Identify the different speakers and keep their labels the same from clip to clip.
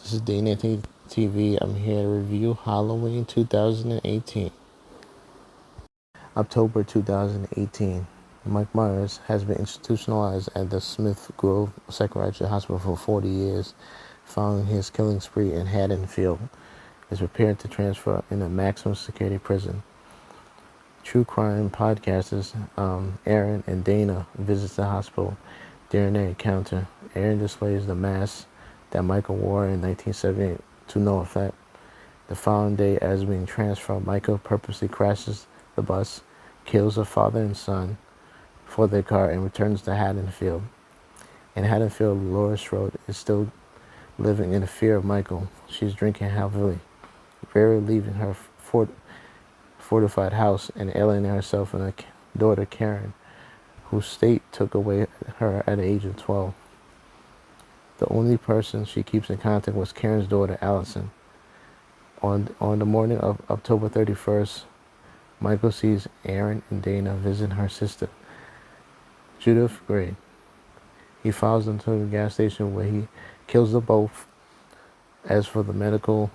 Speaker 1: This is Day Nathan TV. I'm here to review Halloween 2018. October 2018. Mike Myers has been institutionalized at the Smith Grove Psychiatric Hospital for 40 years following his killing spree in Haddonfield. Is prepared to transfer in a maximum security prison. True crime podcasters Aaron and Dana visit the hospital. During their encounter, Aaron displays the mask that Michael wore in 1978 to no effect. The following day, as being transferred, Michael purposely crashes the bus, kills a father and son for their car, and returns to Haddonfield. In Haddonfield, Laura Strode is still living in the fear of Michael. She's drinking heavily, rarely leaving her fortified house, and alienating herself from her daughter Karen, whose state took away her at the age of 12. The only person she keeps in contact with Karen's daughter, Allison. On the morning of October 31st, Michael sees Aaron and Dana visit her sister, Judith Gray. He follows them to the gas station where he kills them both. As for the medical,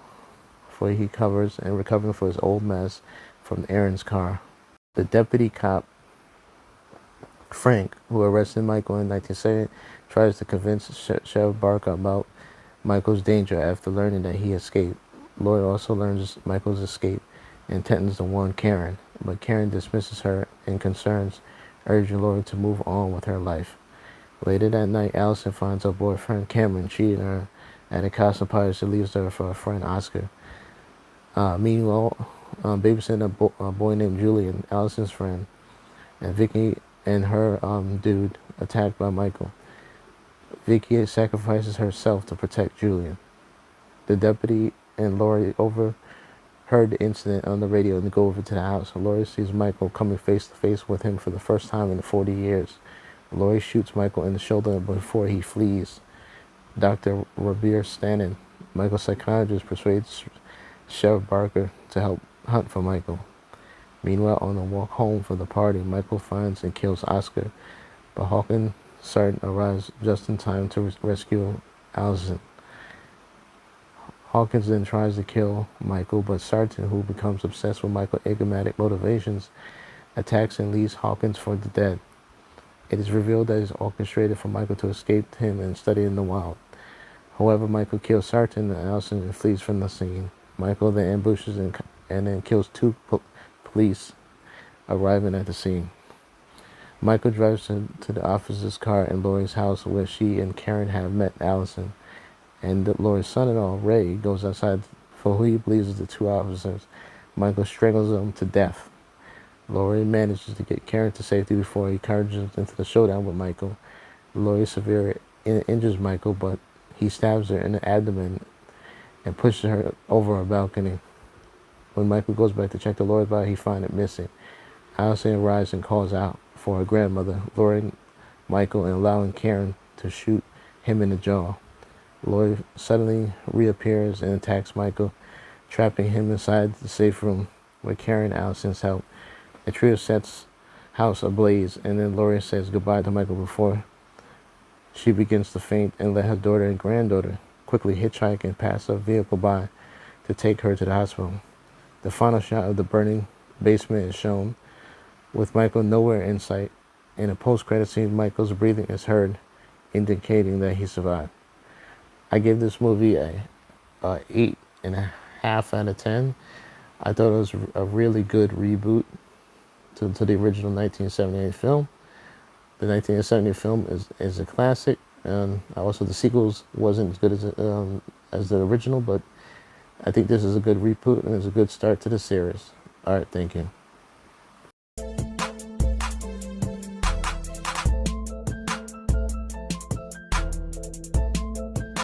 Speaker 1: he covers and recovering for his old mess from Aaron's car. The deputy cop, Frank, who arrested Michael in 1970, tries to convince Sheriff Barker about Michael's danger after learning that he escaped. Lloyd also learns Michael's escape and intends to warn Karen, but Karen dismisses her in concerns, urging Lloyd to move on with her life. Later that night, Allison finds her boyfriend Cameron cheating her at a costume party. She leaves her for her friend Oscar. Meanwhile, babysitting a boy named Julian, Allison's friend, and Vicky and her dude attacked by Michael. Vicky sacrifices herself to protect Julian. The deputy and Laurie overheard the incident on the radio and go over to the house. Laurie sees Michael coming face to face with him for the first time in 40 years. Laurie shoots Michael in the shoulder before he flees. Dr. Rabir Stanton, Michael's psychiatrist, persuades Sheriff Barker to help hunt for Michael. Meanwhile, on the walk home from the party, Michael finds and kills Oscar, but Hawkins Sarton arrives just in time to rescue Allison. Hawkins then tries to kill Michael, but Sarton, who becomes obsessed with Michael's enigmatic motivations, attacks and leaves Hawkins for the dead. It is revealed that it is orchestrated for Michael to escape him and study in the wild. However, Michael kills Sarton and Allison and flees from the scene. Michael then ambushes and then kills two police arriving at the scene. Michael drives to the officer's car in Laurie's house where she and Karen have met Allison, and Laurie's son-in-law, Ray, goes outside for who he believes is the two officers. Michael strangles them to death. Laurie manages to get Karen to safety before he charges into the showdown with Michael. Laurie severely injures Michael, but he stabs her in the abdomen and pushes her over a balcony. When Michael goes back to check the Laurie's body, he finds it missing. Allison arrives and calls out for her grandmother, luring Michael and allowing Karen to shoot him in the jaw. Laurie suddenly reappears and attacks Michael, trapping him inside the safe room with Karen and Allison's help. The trio sets house ablaze, and then Laurie says goodbye to Michael before she begins to faint and let her daughter and granddaughter quickly hitchhike and pass a vehicle by to take her to the hospital. The final shot of the burning basement is shown, with Michael nowhere in sight. In a post-credit scene, Michael's breathing is heard, indicating that he survived. I give this movie a 8.5 out of 10. I thought it was a really good reboot to the original 1978 film. The 1970 film is a classic, and also the sequels wasn't as good as the original, but I think this is a good reboot and it's a good start to the series. All right, thank you.